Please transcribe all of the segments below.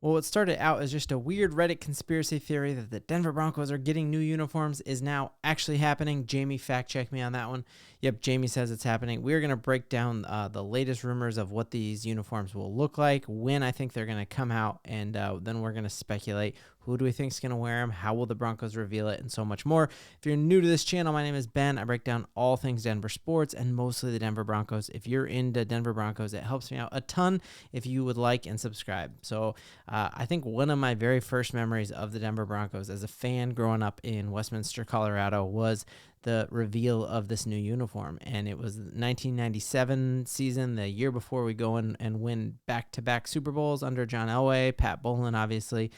Well, what started out as just a weird Reddit conspiracy theory that the Denver Broncos are getting new uniforms is now actually happening. Jamie fact-checked me on that one. Yep, Jamie says it's happening. We're going to break down the latest rumors of what these uniforms will look like, when I think they're going to come out, and then we're going to speculate who do we think is going to wear them, how will the Broncos reveal it, and so much more. If you're new to this channel, my name is Ben. I break down all things Denver sports and mostly the Denver Broncos. If you're into Denver Broncos, it helps me out a ton if you would like and subscribe. So I think one of my very first memories of the Denver Broncos as a fan growing up in Westminster, Colorado, was the reveal of this new uniform. And it was the 1997 season, the year before we go and win back-to-back Super Bowls under John Elway, Pat Bowlen, obviously.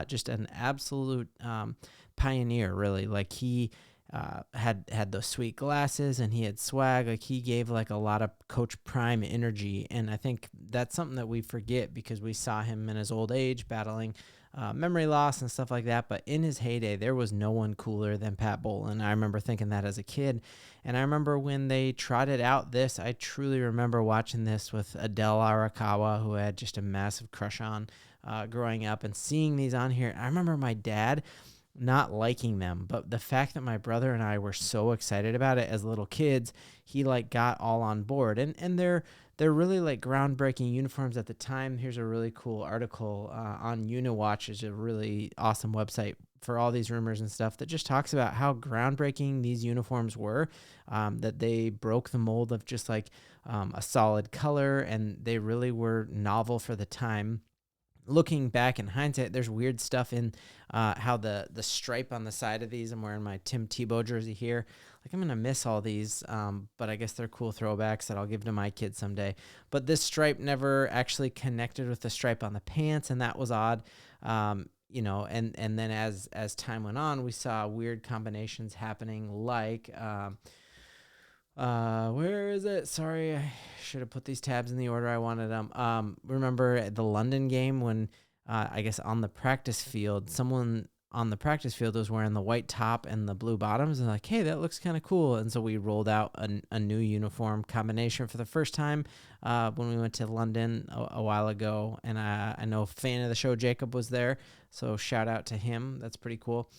Just an absolute pioneer, really. Like, he had those sweet glasses and he had swag. Like, he gave like a lot of Coach Prime energy, and I think that's something that we forget because we saw him in his old age battling memory loss and stuff like that. But in his heyday, there was no one cooler than Pat Bowlen. I remember thinking that as a kid, and I remember when they trotted out this, I truly remember watching this with Adele Arakawa, who I had just a massive crush on growing up, and seeing these on here. I remember my dad not liking them, but the fact that my brother and I were so excited about it as little kids, he like got all on board. And they're really like groundbreaking uniforms at the time. Here's a really cool article on Uniwatch, is a really awesome website for all these rumors and stuff, that just talks about how groundbreaking these uniforms were, that they broke the mold of just like a solid color, and they really were novel for the time. Looking back in hindsight, there's weird stuff in how the stripe on the side of these, I'm wearing my Tim Tebow jersey here. Like, I'm going to miss all these, but I guess they're cool throwbacks that I'll give to my kids someday. But this stripe never actually connected with the stripe on the pants, and that was odd. And then as time went on, we saw weird combinations happening, like where is it? Sorry, I should have put these tabs in the order I wanted them. Remember at the London game when, I guess on the practice field, someone on the practice field was wearing the white top and the blue bottoms, and like, hey, that looks kind of cool. And so we rolled out a new uniform combination for the first time when we went to London a while ago. And I know a fan of the show, Jacob, was there, so shout out to him. That's pretty cool.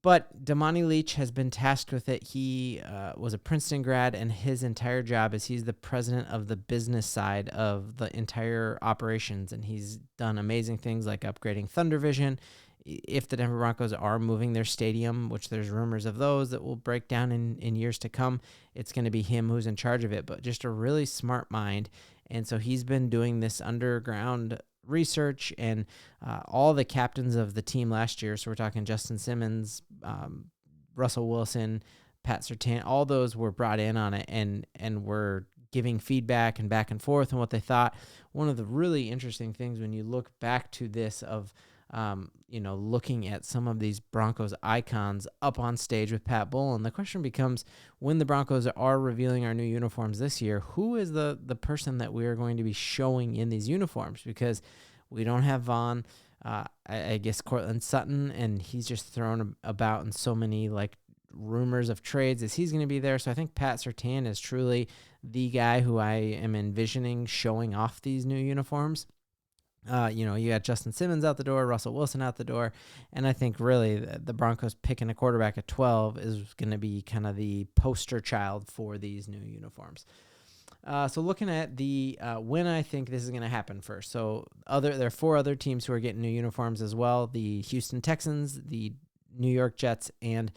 But Damani Leach has been tasked with it. He was a Princeton grad, and his entire job is he's the president of the business side of the entire operations, and he's done amazing things like upgrading Thunder Vision. If the Denver Broncos are moving their stadium, which there's rumors of those that will break down in years to come, it's going to be him who's in charge of it, but just a really smart mind. And so he's been doing this underground research, and all the captains of the team last year, so we're talking Justin Simmons, Russell Wilson, Pat Surtain, all those were brought in on it and were giving feedback and back and forth on what they thought. One of the really interesting things when you look back to this of looking at some of these Broncos icons up on stage with Pat Bowlen, the question becomes, when the Broncos are revealing our new uniforms this year, who is the person that we are going to be showing in these uniforms? Because we don't have Vaughn, I guess Cortland Sutton, and he's just thrown about in so many like rumors of trades as he's going to be there. So I think Pat Surtain is truly the guy who I am envisioning showing off these new uniforms. You got Justin Simmons out the door, Russell Wilson out the door, and I think really the Broncos picking a quarterback at 12 is going to be kind of the poster child for these new uniforms. So looking at the when I think this is going to happen first. So there are 4 other teams who are getting new uniforms as well: the Houston Texans, the New York Jets, and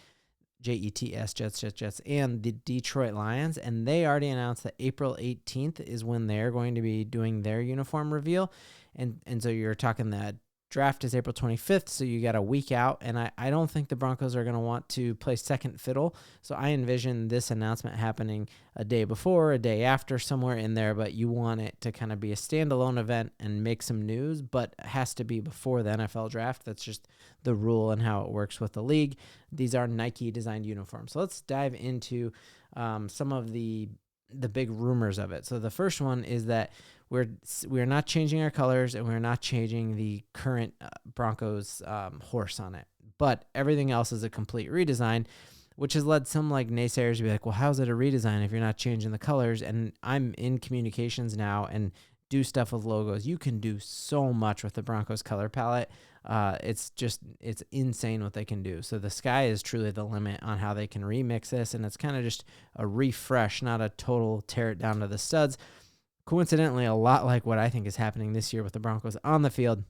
Jets, and the Detroit Lions. And they already announced that April 18th is when they're going to be doing their uniform reveal. And so you're talking that draft is April 25th, so you got a week out, and I don't think the Broncos are going to want to play second fiddle, so I envision this announcement happening a day before, a day after, somewhere in there, but you want it to kind of be a standalone event and make some news, but it has to be before the NFL draft. That's just the rule and how it works with the league. These are Nike-designed uniforms. So let's dive into some of the big rumors of it. So the first one is that we're not changing our colors, and we're not changing the current Broncos horse on it, but everything else is a complete redesign, which has led some like naysayers to be like, well, how's it a redesign if you're not changing the colors? And I'm in communications now and do stuff with logos. You can do so much with the Broncos color palette. It's insane what they can do. So the sky is truly the limit on how they can remix this, and it's kind of just a refresh, not a total tear it down to the studs. Coincidentally, a lot like what I think is happening this year with the Broncos on the field.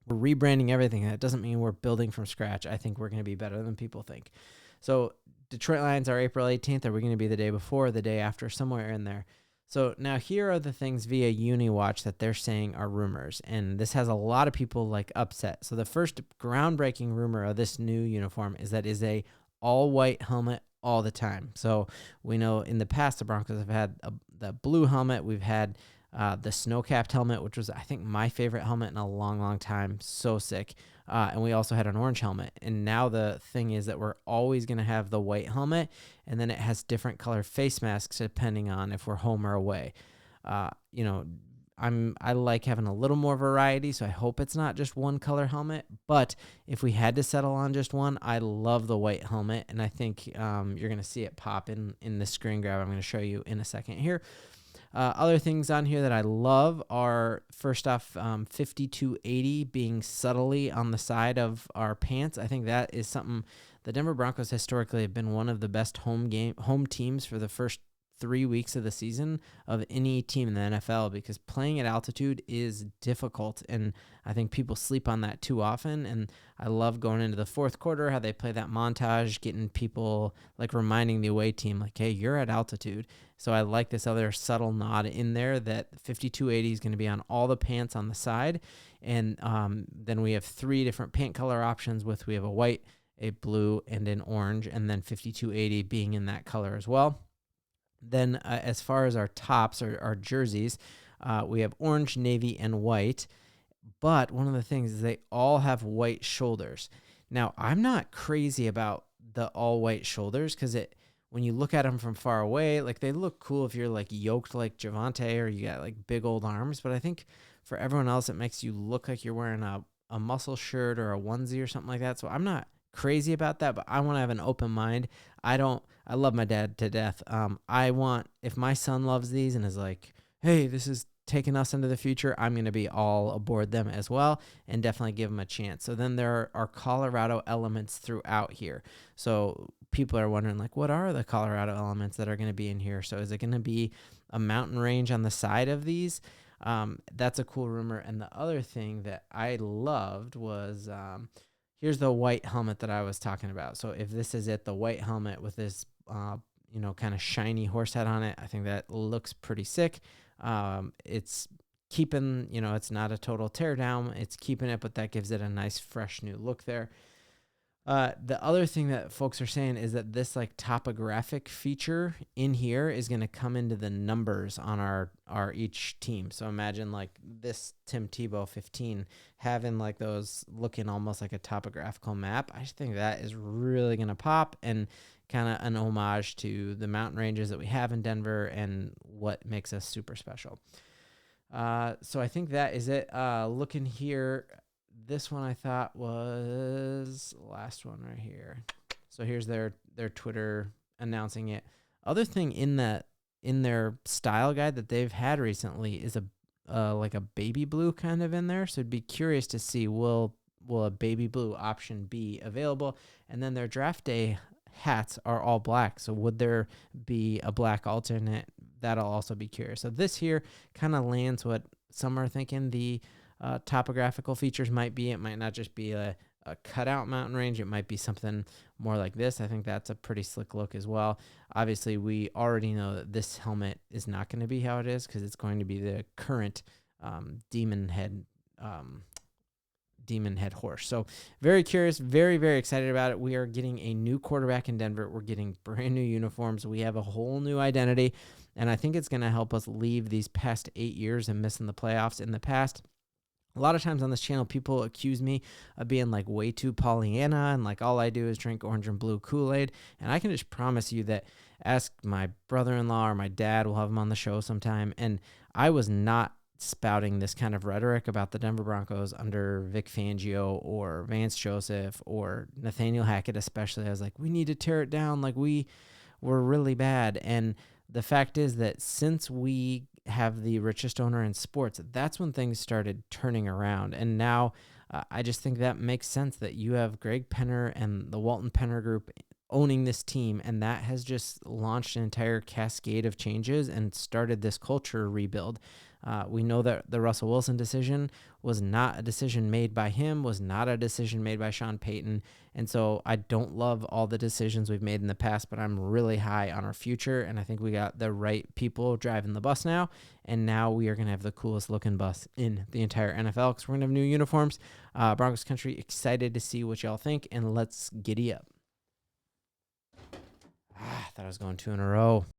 We're rebranding everything. That doesn't mean we're building from scratch. I think we're going to be better than people think. So Detroit Lions are April 18th. Are we going to be the day before, the day after, somewhere in there? So now here are the things via UniWatch that they're saying are rumors, and this has a lot of people like upset. So the first groundbreaking rumor of this new uniform is that is a all-white helmet all the time. So we know in the past the Broncos have had the blue helmet. We've had the snow-capped helmet, which was, I think, my favorite helmet in a long, long time. So sick. And we also had an orange helmet. And now the thing is that we're always going to have the white helmet, and then it has different color face masks depending on if we're home or away. I like having a little more variety, so I hope it's not just one color helmet. But if we had to settle on just one, I love the white helmet, and I think you're going to see it pop in the screen grab I'm going to show you in a second here. Other things on here that I love are, first off, 5280 being subtly on the side of our pants. I think that is something the Denver Broncos historically have been one of the best home teams for the first 3 weeks of the season of any team in the NFL, because playing at altitude is difficult, and I think people sleep on that too often. And I love going into the fourth quarter how they play that montage, getting people like reminding the away team like, hey, you're at altitude. So I like this other subtle nod in there that 5280 is going to be on all the pants on the side. And then we have 3 different pant color options we have a white, a blue, and an orange, and then 5280 being in that color as well. Then as far as our tops or our jerseys, we have orange, navy, and white. But one of the things is they all have white shoulders. Now, I'm not crazy about the all white shoulders because when you look at them from far away, like they look cool if you're like yoked like Javonte or you got like big old arms. But I think for everyone else, it makes you look like you're wearing a muscle shirt or a onesie or something like that. So I'm not crazy about that, but I want to have an open mind. I love my dad to death. If my son loves these and is like, hey, this is taking us into the future, I'm going to be all aboard them as well and definitely give them a chance. So then there are Colorado elements throughout here. So people are wondering, like, what are the Colorado elements that are going to be in here? So is it going to be a mountain range on the side of these? That's a cool rumor. And the other thing that I loved was here's the white helmet that I was talking about. So if this is it, the white helmet with this, kind of shiny horse head on it, I think that looks pretty sick. It's keeping, it's not a total tear down. It's keeping it, but that gives it a nice, fresh new look there. The other thing that folks are saying is that this like topographic feature in here is going to come into the numbers on our each team. So imagine like this Tim Tebow 15 having like those looking almost like a topographical map. I just think that is really going to pop and kind of an homage to the mountain ranges that we have in Denver and what makes us super special. So I think that is it. Looking here, this one I thought was the last one right here. So here's their Twitter announcing it. Other thing in their style guide that they've had recently is like a baby blue kind of in there. So it'd be curious to see will a baby blue option be available? And then their draft day hats are all black. So would there be a black alternate? That'll also be curious. So this here kind of lands what some are thinking the topographical features might be. It might not just be a cutout mountain range. It might be something more like this. I think that's a pretty slick look as well. Obviously, we already know that this helmet is not going to be how it is because it's going to be the current demon head horse. So very curious, very, very excited about it. We are getting a new quarterback in Denver. We're getting brand new uniforms. We have a whole new identity, and I think it's going to help us leave these past 8 years and missing the playoffs in the past. A lot of times on this channel, people accuse me of being like way too Pollyanna and like all I do is drink orange and blue Kool-Aid. And I can just promise you that ask my brother-in-law or my dad, we'll have him on the show sometime. And I was not spouting this kind of rhetoric about the Denver Broncos under Vic Fangio or Vance Joseph or Nathaniel Hackett especially. I was like, we need to tear it down. Like we were really bad. And the fact is that since we have the richest owner in sports, that's when things started turning around. And now I just think that makes sense that you have Greg Penner and the Walton Penner Group owning this team, and that has just launched an entire cascade of changes and started this culture rebuild. We know that the Russell Wilson decision was not a decision made by him, was not a decision made by Sean Payton. And so I don't love all the decisions we've made in the past, but I'm really high on our future. And I think we got the right people driving the bus now. And now we are going to have the coolest looking bus in the entire NFL because we're going to have new uniforms. Broncos country, excited to see what y'all think, and let's giddy up. I thought I was going 2 in a row.